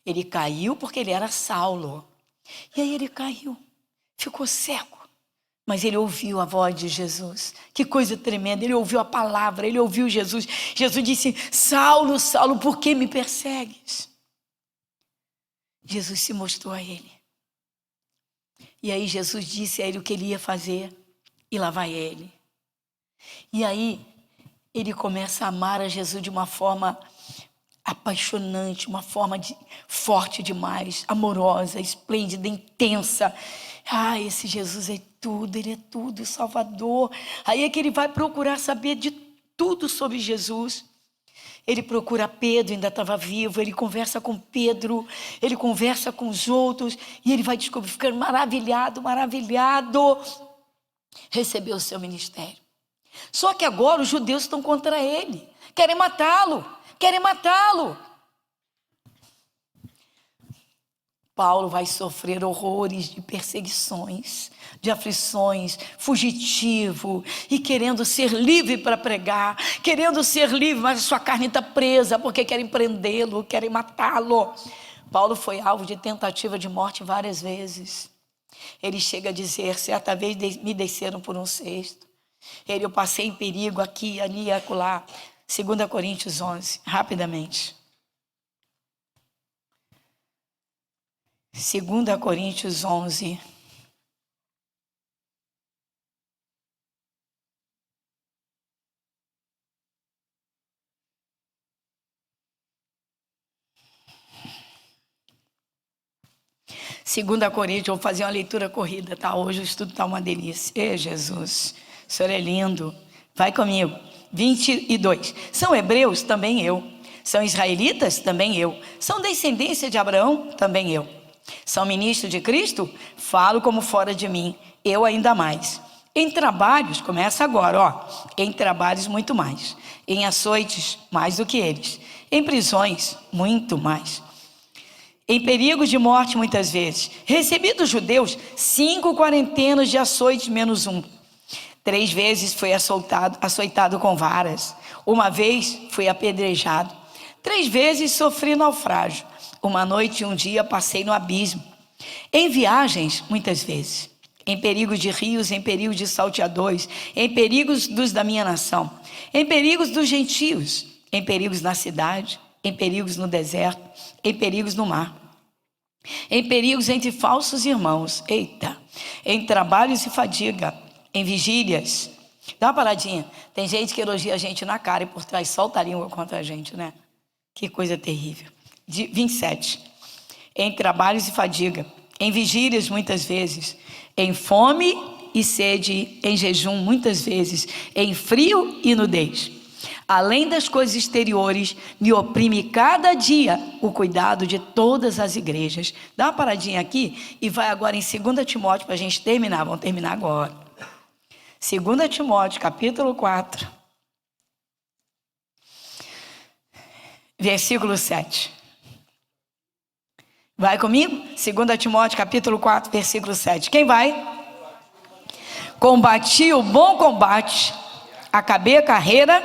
Ele caiu porque ele era Saulo. E aí ele caiu, ficou cego. Mas ele ouviu a voz de Jesus. Que coisa tremenda, ele ouviu a palavra, ele ouviu Jesus. Jesus disse, Saulo, Saulo, por que me persegues? Jesus se mostrou a ele. E aí Jesus disse a ele o que ele ia fazer. E lá vai ele. E aí ele começa a amar a Jesus de uma forma apaixonante, uma forma forte demais, amorosa, esplêndida, intensa. Esse Jesus é tudo, ele é tudo, Salvador. Aí é que ele vai procurar saber de tudo sobre Jesus. Ele procura Pedro, ainda estava vivo, ele conversa com Pedro, ele conversa com os outros, e ele vai descobrir, ficando maravilhado, recebeu o seu ministério. Só que agora os judeus estão contra ele, querem matá-lo. Paulo vai sofrer horrores de perseguições, de aflições, fugitivo, e querendo ser livre para pregar, mas a sua carne está presa, porque querem prendê-lo, querem matá-lo. Paulo foi alvo de tentativa de morte várias vezes. Ele chega a dizer, certa vez me desceram por um cesto. Eu passei em perigo aqui, ali, acolá. 2 Coríntios 11, rapidamente. 2 Coríntios 11. Segunda Coríntios, vou fazer uma leitura corrida, tá? Hoje o estudo tá uma delícia. Jesus, o Senhor é lindo. Vai comigo. 22. São hebreus? Também eu. São israelitas? Também eu. São descendência de Abraão? Também eu. São ministros de Cristo? Falo como fora de mim. Eu ainda mais. Em trabalhos, começa agora, em trabalhos muito mais. Em açoites, mais do que eles. Em prisões, muito mais. Em perigos de morte muitas vezes. Recebi dos judeus 5 quarentenas de açoites menos 1. 3 vezes fui açoitado com varas. 1 vez fui apedrejado. 3 vezes sofri naufrágio. 1 noite e 1 dia passei no abismo. Em viagens, muitas vezes. Em perigos de rios, em perigos de salteadores. Em perigos dos da minha nação. Em perigos dos gentios. Em perigos na cidade. Em perigos no deserto. Em perigos no mar. Em perigos entre falsos irmãos. Em trabalhos e fadiga. Em vigílias. Dá uma paradinha. Tem gente que elogia a gente na cara e por trás solta a língua contra a gente, né? Que coisa terrível. 27. Em trabalhos e fadiga. Em vigílias muitas vezes. Em fome e sede. Em jejum muitas vezes. Em frio e nudez. Além das coisas exteriores, me oprime cada dia o cuidado de todas as igrejas. Dá uma paradinha aqui e vai agora em 2 Timóteo para a gente terminar. Vamos terminar agora. 2 Timóteo, capítulo 4, versículo 7. Vai comigo? 2 Timóteo, capítulo 4, versículo 7. Quem vai? Combati o bom combate, acabei a carreira.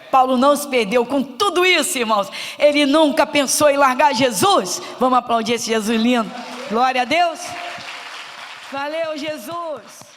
Paulo não se perdeu com tudo isso, irmãos. Ele nunca pensou em largar Jesus. Vamos aplaudir esse Jesus lindo. Glória a Deus. Valeu, Jesus.